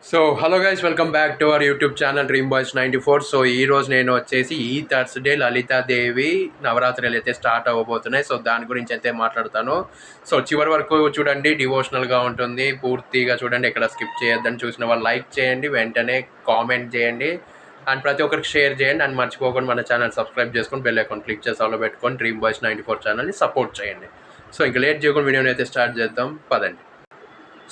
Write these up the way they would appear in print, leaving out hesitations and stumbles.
So hello guys, welcome back to our YouTube channel dream boys 94. So ఈ రోజు నేను వచ్చేసి ఈ థర్స్డే లలితాదేవి నవరాత్రులు అయితే స్టార్ట్ అవ్వబోతున్నాయి. సో దాని గురించి అయితే మాట్లాడతాను. సో చివరి వరకు చూడండి, డివోషనల్గా ఉంటుంది. పూర్తిగా చూడండి, ఎక్కడ స్కిప్ చేయొద్దని. చూసిన వాళ్ళు లైక్ చేయండి, వెంటనే కామెంట్ చేయండి అండ్ ప్రతి ఒక్కరికి షేర్ చేయండి. అండ్ మర్చిపోకుండా మన ఛానల్ సబ్స్క్రైబ్ చేసుకొని బెల్ ఐకాన్ క్లిక్ చేసి ఆలో పెట్టుకొని డ్రీమ్ బాయ్స్ 94 ఛానల్ని సపోర్ట్ చేయండి. సో ఇంకా లేట్ చేయకుండా వీడియోని అయితే స్టార్ట్ చేద్దాం, పదండి.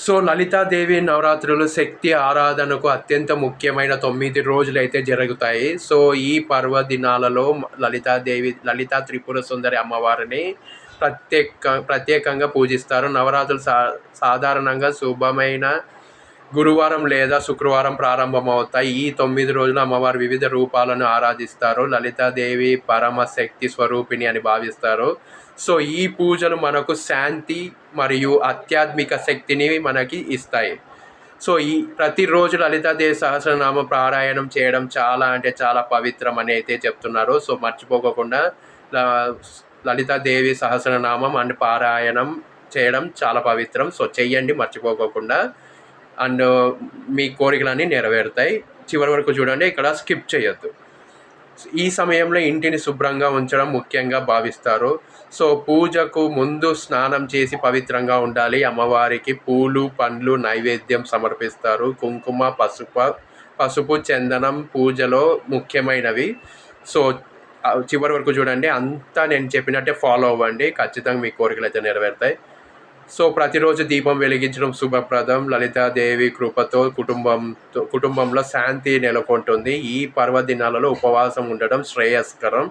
సో లలితాదేవి నవరాత్రులు శక్తి ఆరాధనకు అత్యంత ముఖ్యమైన 9 రోజులు అయితే జరుగుతాయి. సో ఈ పర్వదినాలలో లలితా త్రిపుర సుందరి అమ్మవారిని ప్రత్యేకంగా పూజిస్తారు. నవరాత్రులు సాధారణంగా శుభమైన గురువారం లేదా శుక్రవారం ప్రారంభమవుతాయి. ఈ 9 రోజులు అమ్మవారు వివిధ రూపాలను ఆరాధిస్తారు. లలితాదేవి పరమశక్తి స్వరూపిణి అని భావిస్తారు. సో ఈ పూజలు మనకు శాంతి మరియు ఆధ్యాత్మిక శక్తిని మనకి ఇస్తాయి. సో ఈ ప్రతిరోజు లలితాదేవి సహస్రనామ పారాయణం చేయడం చాలా అంటే చాలా పవిత్రం అని అయితే చెప్తున్నారు. సో మర్చిపోకుండా లలితాదేవి సహస్రనామం అండ్ పారాయణం చేయడం చాలా పవిత్రం. సో చెయ్యండి మర్చిపోకుండా, అండ్ మీ కోరికలన్నీ నెరవేరుతాయి. చివరి వరకు చూడండి, ఇక్కడ స్కిప్ చేయొద్దు. ఈ సమయంలో ఇంటిని శుభ్రంగా ఉంచడం ముఖ్యంగా భావిస్తారు. సో పూజకు ముందు స్నానం చేసి పవిత్రంగా ఉండాలి. అమ్మవారికి పూలు పండ్లు నైవేద్యం సమర్పిస్తారు. కుంకుమ పసుపు చందనం పూజలో ముఖ్యమైనవి. సో చివరి వరకు చూడండి, అంతా నేను చెప్పినట్టే ఫాలో అవ్వండి, ఖచ్చితంగా మీ కోరికలు అయితే నెరవేరుతాయి. సో ప్రతిరోజు దీపం వెలిగించడం శుభప్రదం. లలితాదేవి కృపతో కుటుంబంలో శాంతి నెలకొంటుంది. ఈ పర్వదినాలలో ఉపవాసం ఉండడం శ్రేయస్కరం.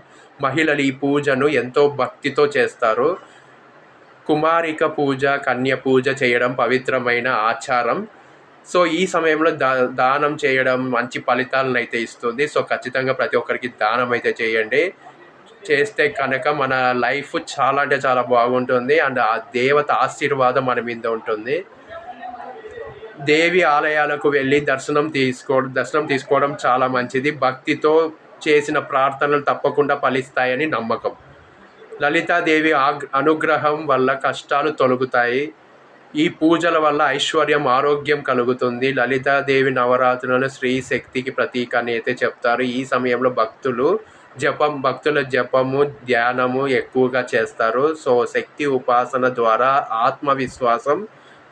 మహిళలు ఈ పూజను ఎంతో భక్తితో చేస్తారు. కుమారిక పూజ, కన్య పూజ చేయడం పవిత్రమైన ఆచారం. సో ఈ సమయంలో దానం చేయడం మంచి ఫలితాలను అయితే ఇస్తుంది. సో ఖచ్చితంగా ప్రతి ఒక్కరికి దానం అయితే చేయండి. చేస్తే కనుక మన లైఫ్ చాలా అంటే చాలా బాగుంటుంది. అండ్ ఆ దేవత ఆశీర్వాదం మన మీద ఉంటుంది. దేవి ఆలయాలకు వెళ్ళి దర్శనం తీసుకోవడం చాలా మంచిది. భక్తితో చేసిన ప్రార్థనలు తప్పకుండా ఫలిస్తాయని నమ్మకం. లలితాదేవి అనుగ్రహం వల్ల కష్టాలు తొలగుతాయి. ఈ పూజల వల్ల ఐశ్వర్యం ఆరోగ్యం కలుగుతుంది. లలితాదేవి నవరాత్రులను స్త్రీ శక్తికి ప్రతీక అని అయితే చెప్తారు. ఈ సమయంలో భక్తుల జపము ధ్యానము ఎక్కువగా చేస్తారు. సో శక్తి ఉపాసన ద్వారా ఆత్మవిశ్వాసం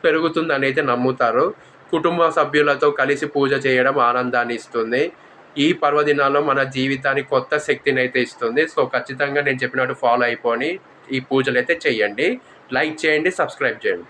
పెరుగుతుందని అయితే నమ్ముతారు. కుటుంబ సభ్యులతో కలిసి పూజ చేయడం ఆనందాన్ని ఇస్తుంది. ఈ పర్వదినాల్లో మన జీవితానికి కొత్త శక్తిని అయితే ఇస్తుంది. సో ఖచ్చితంగా నేను చెప్పినట్టు ఫాలో అయిపోయి ఈ పూజలు అయితే చేయండి. లైక్ చేయండి, సబ్స్క్రైబ్ చేయండి.